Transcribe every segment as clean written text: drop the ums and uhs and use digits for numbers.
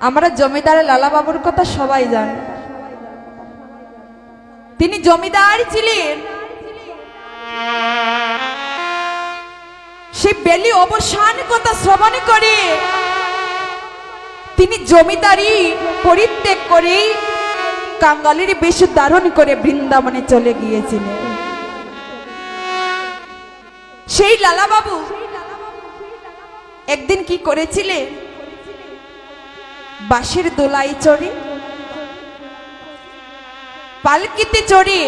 আমরা জমিদার লালা বাবুর কথা সবাই জানি। তিনি জমিদার ছিলেন। সেই বেলি অবসান কথা শ্রবণ করে তিনি জমিদারি পরিত্যাগ করে কাঙ্গালের বেশ ধারণ করে বৃন্দাবনে চলে গিয়েছিলেন। সেই লালা বাবু একদিন কি করেছিলেন, বাঁশের দোলাই চড়ে পালকিতে চড়ে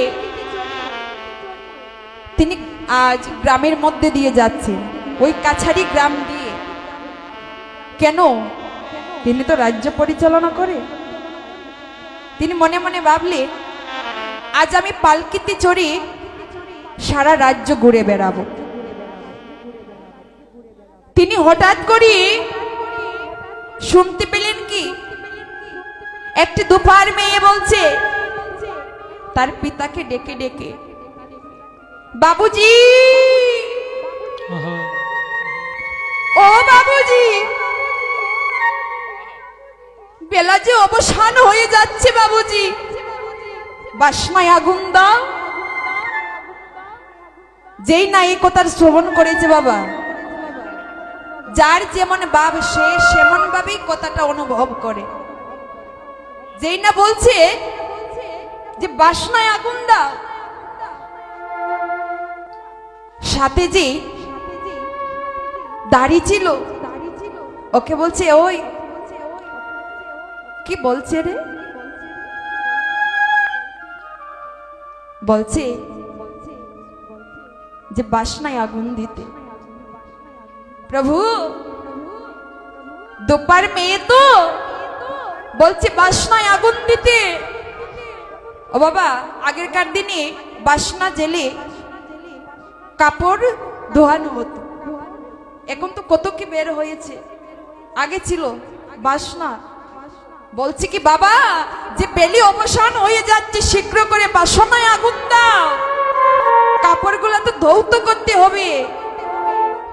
তিনি আজ গ্রামের মধ্যে দিয়ে যাচ্ছেন, ওই কাছারি গ্রাম দিয়ে। কেন? তিনি তো রাজ্য পরিচালনা করে। তিনি মনে মনে ভাবলেন, আজ আমি পালকিতে চড়ে সারা রাজ্য ঘুরে বেড়াবো। তিনি হঠাৎ করে শুনতে পেলেন কি, একটি দুপার মেয়ে বলছে তার পিতাকে ডেকে ডেকে, বাবুজি, ও বাবুজি, বেলা যে অবসান হয়ে যাচ্ছে বাবুজি, বাসনায় আগুন দাও। যেই না এই কথার শ্রবণ করেছে বাবা, যার যেমন ভাব সে সেমন ভাবেই কথাটা অনুভব করে। যেই না বলছে যে বাসনায় আগুন দাও, সাথে যে দাড়ি ছিল ওকে বলছে, ওই কি বলছে রে? বলছে যে বাসনায় আগুন দিতে। প্রভু, দুপার মেয়ে তো বলছে বাসনায় আগুন দিতে। ও বাবা, আগেরকার দিনে বাসনা জেলে কাপড় ধোয়ানো হতো, এখন তো কত কি বের হয়েছে। আগে ছিল বাসনা। বলছে কি বাবা, যে বেলি অবসান হয়ে যাচ্ছে, শীঘ্র করে বাসনায় আগুন দাও, কাপড়গুলো তো ধৌত করতে হবে।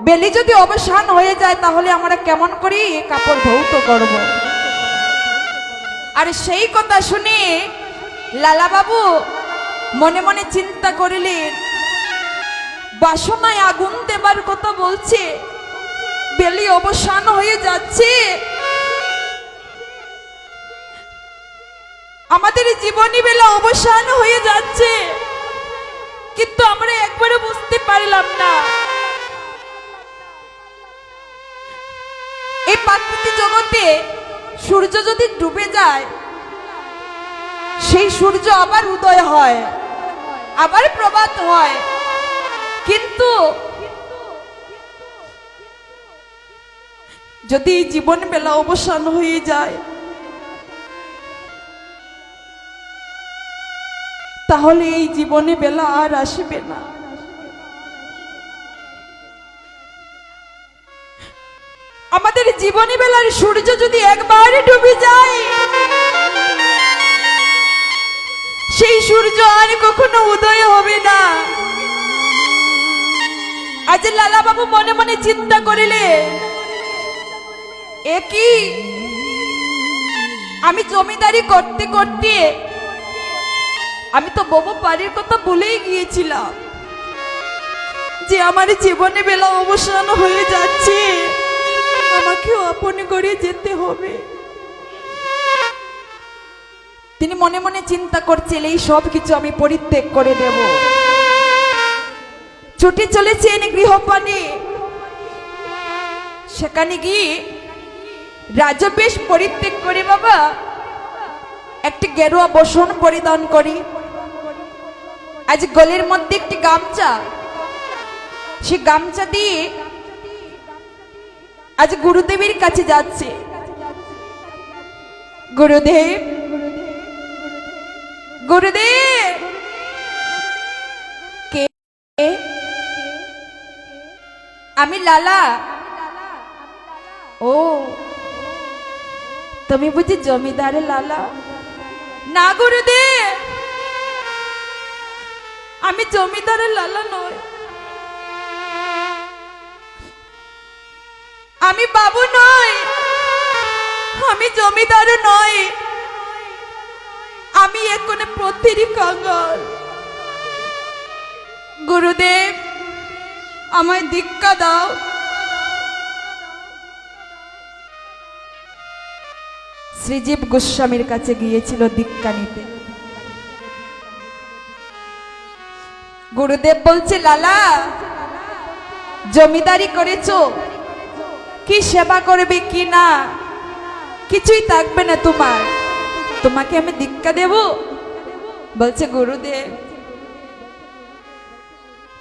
বেলি যদি অবসান হয়ে যায় তাহলে আমরা কেমন করি কাপড় ধৌত করব। আর সেই কথা শুনে লালা বাবু মনে মনে চিন্তা করিলেন, বাসনায় আগুন দেবার কথা বলছে, বেলি অবসান হয়ে যাচ্ছে, আমাদের জীবনী বেলা অবসান হয়ে যাচ্ছে, কিন্তু আমরা একবারে বুঝতে পারলাম না। এই প্রাকৃতিক জগতে সূর্য যদি ডুবে যায়, সেই সূর্য আবার উদয় হয়, আবার প্রভাত হয়, কিন্তু যদি জীবন বেলা অবসান হয়ে যায় তাহলে এই জীবনে বেলা আর আসবে না। আমাদের জীবনী বেলার সূর্য যদি একবার ডুবে যায়, সেই সূর্য আর কখনো উদয় হবে না। আজ লালা বাবু মনে মনে চিন্তা করিলে, একই আমি জমিদারি করতে করতে আমি তো বাবু বাড়ির কথা ভুলেই গিয়েছিলাম যে আমার জীবনে বেলা অবসান হয়ে যাচ্ছে, আমাকেও আপন করে যেতে হবে। তিনি মনে মনে চিন্তা করছেন, এই সব কিছু আমি পরিত্যাগ করে দেব। ছুটে চলেছেন গৃহপানে। সেখানে গিয়ে রাজবেশ পরিত্যাগ করে বাবা একটি গেরুয়া বসন পরিধান করি, আজ গলের মধ্যে একটি গামছা, সে গামছা দিয়ে আজ গুরুদেবের কাছে যাচ্ছে। গুরুদেব, গুরুদেব। কে? আমি লালা। ও, তুমি বুঝি জমিদারের লালা? না গুরুদেব, আমি জমিদারের লালা নই, আমি বাবু নই, আমি জমিদার নয়, আমি এখন পথের কাঙাল। গুরুদেব, আমায় দীক্ষা দাও। শ্রীজীব গোস্বামীর কাছে গিয়েছিল দীক্ষা নিতে। গুরুদেব বলছে, লালা, জমিদারি করেছো, কি সেবা করবে কি না কিছুই থাকবে না তোমার, তোমাকে আমি দীক্ষা দেব? বলছে, গুরুদেব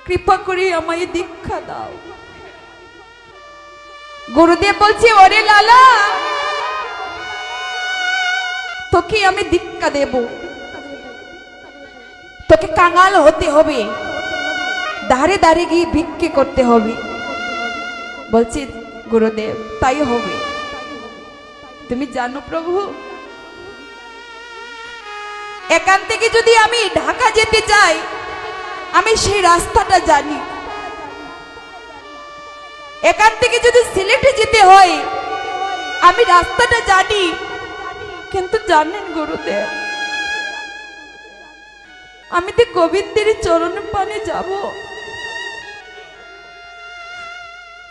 কৃপা করে আমায় দীক্ষা দাও। গুরুদেব বলছে, ওরে লালা, তোকে আমি দীক্ষা দেব, তোকে কাঙাল হতে হবে, ধারে ধারে গিয়ে ভিক্ষে করতে হবে। বলছি, গুরুদেব তাই হবে। তুমি জানো প্রভু, এখান থেকে যদি আমি ঢাকা যেতে চাই, আমি সেই রাস্তাটা জানি। এখান থেকে যদি সিলেটে যেতে হয়, আমি রাস্তাটা জানি। কিন্তু জানেন গুরুদেব, আমি তো গোবিন্দের চরণ পানে যাব,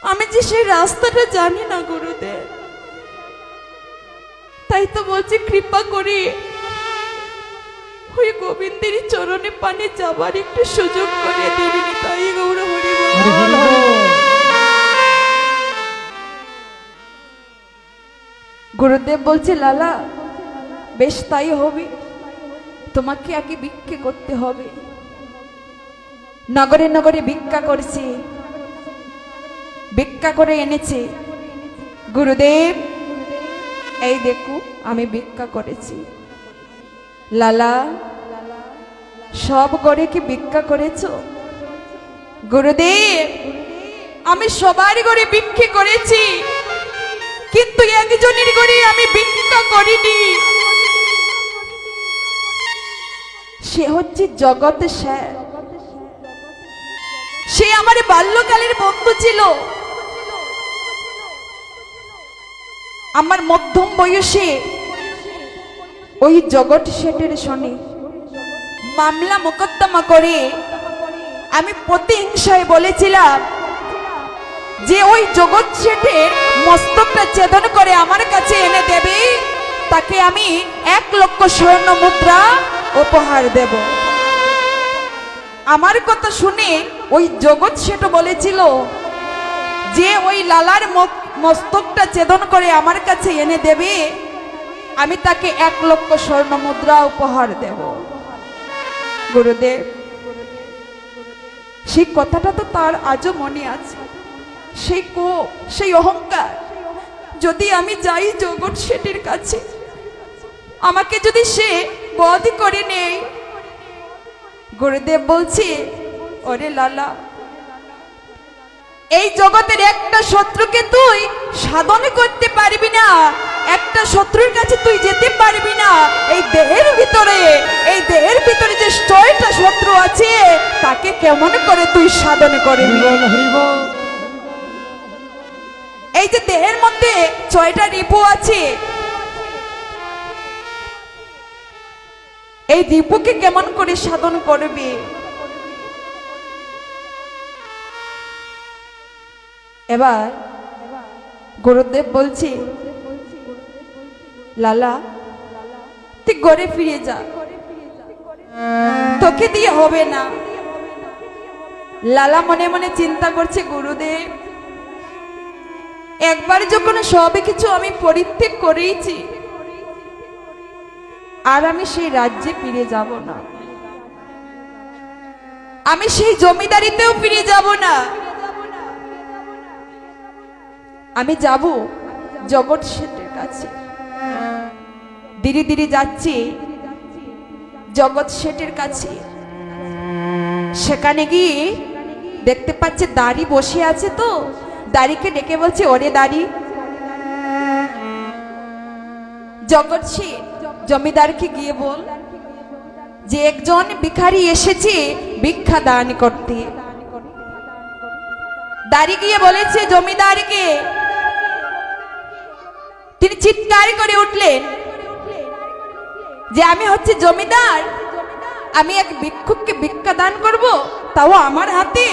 আমি যে সেই রাস্তাটা জানি না গুরুদেব। তাই তো বলছি, কৃপা করে ওই গোবিন্দের চরণে পানে যাবার একটু সুযোগ করে দিন। তাই গৌর হরি বল। গুরুদেব বলছে, লালা বেশ তাই হবে, তোমাকে আগে ভিক্ষে করতে হবে। নগরে নগরে ভিক্ষা করছে, ভিক্ষা করে এনেছে। গুরুদেব এই দেখো আমি ভিক্ষা করেছি। লালা, সব ঘরে কি ভিক্ষা করেছো? গুরুদেব আমি সবার ঘরে ভিক্ষে করেছি, কিন্তু একজনের ঘরে আমি ভিক্ষা করিনি। সে হচ্ছে জগৎ স্যার, সে আমার বাল্যকালের বন্ধু ছিল। আমার মধ্যম বয়সে ওই জগৎ শেঠের সনে মামলা মোকদ্দমা করে আমি প্রতিহিংসায় বলেছিলাম যে ওই জগৎ শেঠের মস্তকটা ছেদন করে আমার কাছে এনে দেবে, তাকে আমি 1 লক্ষ স্বর্ণ মুদ্রা উপহার দেব। আমার কথা শুনে ওই জগৎ শেঠ বলেছিল যে ওই লালার মস্তকটা ছেদন করে আমার কাছে এনে দেবে, আমি তাকে 1 লক্ষ স্বর্ণ মুদ্রা উপহার দেব। গুরুদেব সেই কথাটা তো তার আজও মনে আছে। সেই কোপ, সেই অহংকার, যদি আমি যাই জগৎ শেঠের কাছে, আমাকে যদি সে বধ করে নেই। গুরুদেব বলছে, ওরে লালা, এই জগতের একটা শত্রুকে তুই সাধন করতে পারবি না, একটা শত্রুর কাছে তুই যেতে পারবি না। এই দেহের ভিতরে যে 6টা শত্রু আছে, তাকে কেমন করে তুই সাধন করবি? এই যে দেহের মধ্যে 6টা রিপু আছে, এই রিপুকে কেমন করে সাধন করবি? এবার গুরুদেব বলছি, লালা তুই ঘরে ফিরে যা, তোকে দিয়ে হবে না। লালা মনে মনে চিন্তা করছে, গুরুদেব একবার যখন সবে কিছু আমি পরিত্যাগ করেইছি, আর আমি সেই রাজ্যে ফিরে যাব না, আমি সেই জমিদারিতেও ফিরে যাব না, আমি যাব জগৎ শেঠের কাছে। ধীরে ধীরে যাচ্ছি জগৎ শেঠের কাছে। সেখানে গিয়ে দেখতে পাচ্ছে দাড়ি বসে আছে, তো দাড়িকে ডেকে বলছে, ওরে দাড়ি। জগৎ শেঠ জমিদারকে গিয়ে বল যে একজন ভিখারি এসেছে ভিক্ষা দান করতে। দাড়ি গিয়ে বলেছে জমিদারকে, তিনি চিৎকার করে উঠলেন যে আমি হচ্ছে জমিদার, আমি এক ভিক্ষুককে ভিক্ষা দান করব, তাও আমার হাতে,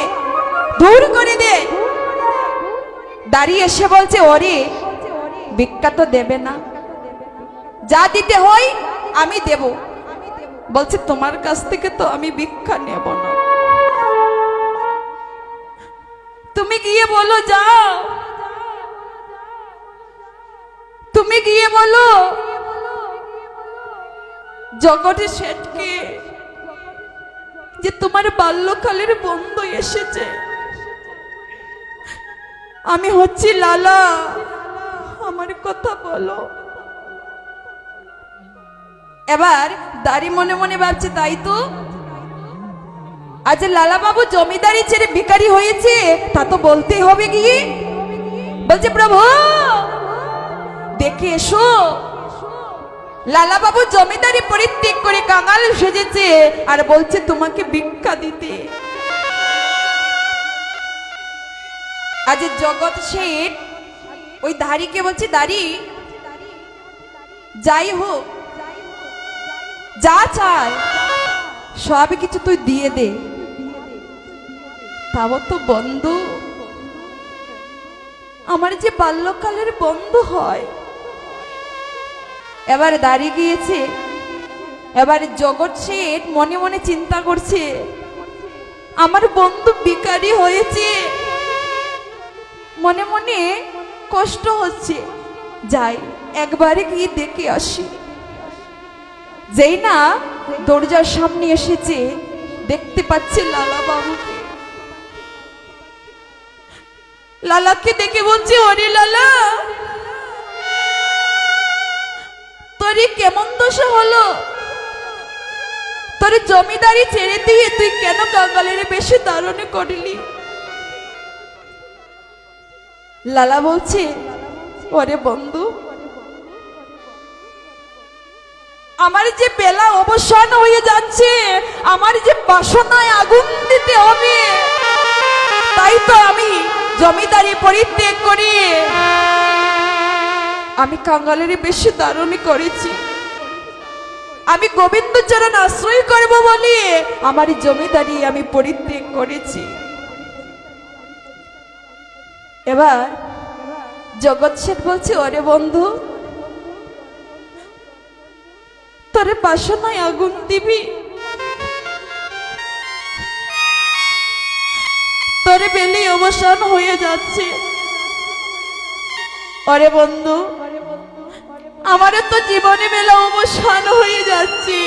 দূর করে দে। দাঁড়িয়ে এসে বলছে, ওরে ভিক্ষা তো দেবে না, যা দিতে হয় আমি দেব। বলছে তোমার কাছ থেকে তো আমি ভিক্ষা নেব না, তুমি গিয়ে বলো, যাও তুমি গিয়ে বলো জগতের শেঠকে যে তোমার বাল্যকালের বন্ধু এসেছে, আমি হচ্ছি লালা, আমার কথা বলো। এবার দাড়ি মনে মনে ভাবছে, তাই তো, আজ লালা বাবু জমিদারি ছেড়ে ভিখারি হয়েছে, তা তো বলতেই হবে গিয়ে। বলছে প্রভু দেখে এসো, লালা বাবু জমিদারি পরিত্যাগ করে কাঙাল সেজেছে আর বলছে তোমাকে ভিক্ষা দিতে। আজ জগৎ শেঠ ওই দাড়িকে বলছে, দাড়ি যাই হোক, যা চায় সব কিছু তুই দিয়ে দে, তাও তো বন্ধু, আমার যে বাল্যকালের বন্ধু হয়। এবার দাঁড়িয়ে গিয়েছে, এবার জগৎ শেঠ মনে মনে চিন্তা করছে, আমার বন্ধু ভিখারি হয়েছে, মনে মনে কষ্ট হচ্ছে, যাই একবারে গিয়ে দেখে আসি। যেই না দরজার সামনে এসেছে, দেখতে পাচ্ছে লালা বাবুকে। লালাকে দেখে বলছে, ওরে লালা, তোরই কেমন দশা হলো, তোর জমিদারি ছেড়ে দিয়ে তুই কেন কাঙালের বেশি ধারণ করলি? লালা বলছে, ওরে বন্ধু, আমার যে বেলা অবসান হয়ে যাচ্ছে, আমার যে বাসনায় আগুন দিতে হবে, তাই তো আমি জমিদারি পরিত্যাগ করি আমি কাঙালের বেশি ধারণ করেছি। আমি গোবিন্দ চরণ আশ্রয় করব বলে আমার জমিদারি আমি পরিত্যাগ করেছি। এবার জগৎ শেঠ বলছে, ওরে বন্ধু, তোরে বাসনায় আগুন দিবি, তোরে বেলি অবসান হয়ে যাচ্ছে। ওরে বন্ধু, আমারও তো জীবনে বেলা অবসান হয়ে যাচ্ছে,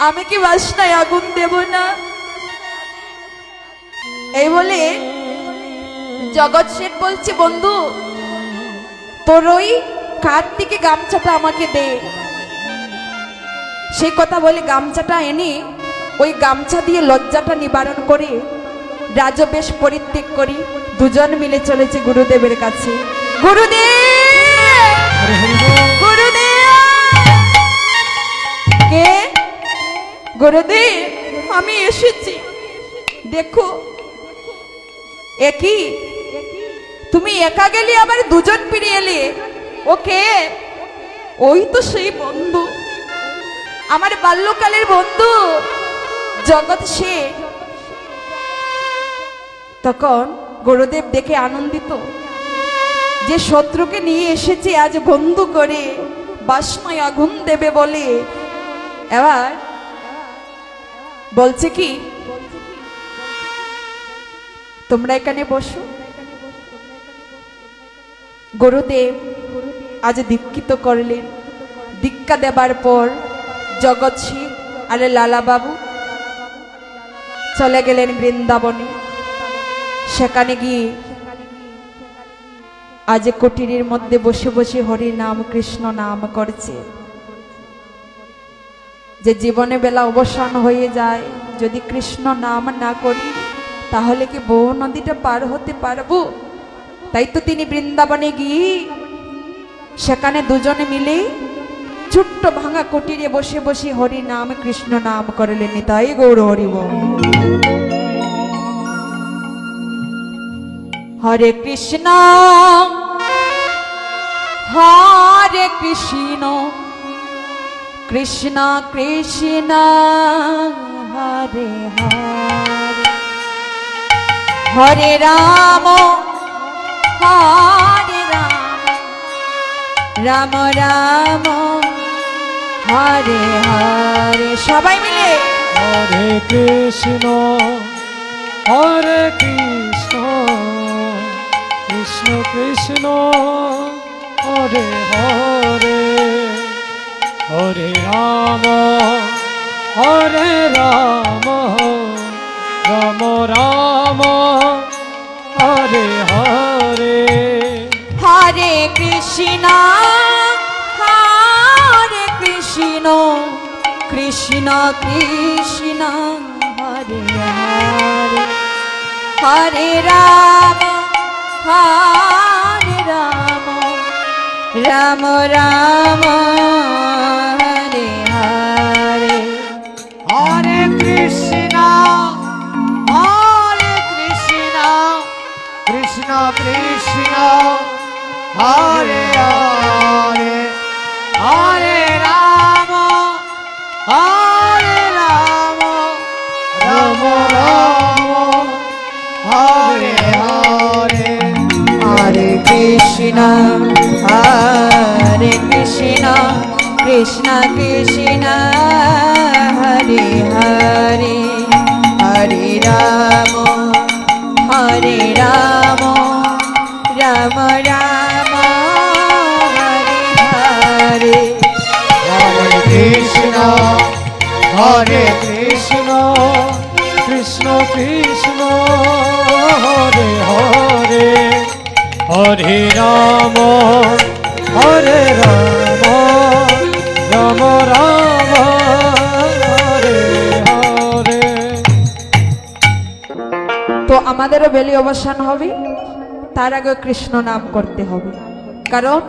আমি কি বাসনায় আগুন দেব না? এই বলে জগৎ শেঠ বলছে, বন্ধু তোর ওই কাঁধ থেকে গামছাটা আমাকে দে। সেই কথা বলে গামছাটা এনে ওই গামছা দিয়ে লজ্জাটা নিবারণ করে রাজবেশ পরিত্যাগ করি দুজন মিলে চলেছে গুরুদেবের কাছে। গুরুদেব, গুরুদেব, কে? গুরুদেব আমি এসেছি, দেখো। একই তুমি একা গেলে আবার দুজন ফিরে এলে, ওকে? ওই তো সেই বন্ধু, আমার বাল্যকালের বন্ধু জগৎ শেঠ। তখন গুরুদেব দেখে আনন্দিত যে শত্রুকে নিয়ে এসেছে আজ বন্ধু করে বাসনায় আগুন দেবে বলে। এবার বলছে কি, তোমরা এখানে বসো। গুরুদেব আজ দীক্ষিত করলেন। দীক্ষা দেবার পর জগৎ শেঠ আর লালা বাবু চলে গেলেন বৃন্দাবনে। সেখানে গিয়ে আজ কুটিরের মধ্যে বসে বসে হরি নাম কৃষ্ণ নাম করছে। যে জীবনে বেলা অবসান হয়ে যায়, যদি কৃষ্ণ নাম না করি তাহলে কি বহু নদীটা পার হতে পারবো? তাই তো তিনি বৃন্দাবনে গিয়ে সেখানে দুজনে মিলে ছোট্ট ভাঙা কুটিরে বসে বসে হরি নাম কৃষ্ণ নাম করলেন। তাই গৌর হরি বল। হরে কৃষ্ণ হরে কৃষ্ণ কৃষ্ণ কৃষ্ণ হরে হরে হরে রাম হরে রাম রাম রাম হরে হরে সবাই মিলে হরে কৃষ্ণ কৃষ্ণ কৃষ্ণ হরে হরে হরে রাম রাম রাম হরে হরে হরে কৃষ্ণ কৃষ্ণ কৃষ্ণ হরে হরে হরে রাম রাম রাম হরে হরে হরে কৃষ্ণ কৃষ্ণ কৃষ্ণ হরে হরে হরে রাম রাম রাম হরে হরে হরে কৃষ্ণ কৃষ্ণ কৃষ্ণ হরে হরে হরে রাম রাম রাম হরে হরে হরে কৃষ্ণ কৃষ্ণ কৃষ্ণ হরে হরে হরে রাম রাম রাম হরে হরে। তো আমাদেরও বেলি অবসান হবে, তার আগে কৃষ্ণ নাম করতে হবে, কারণ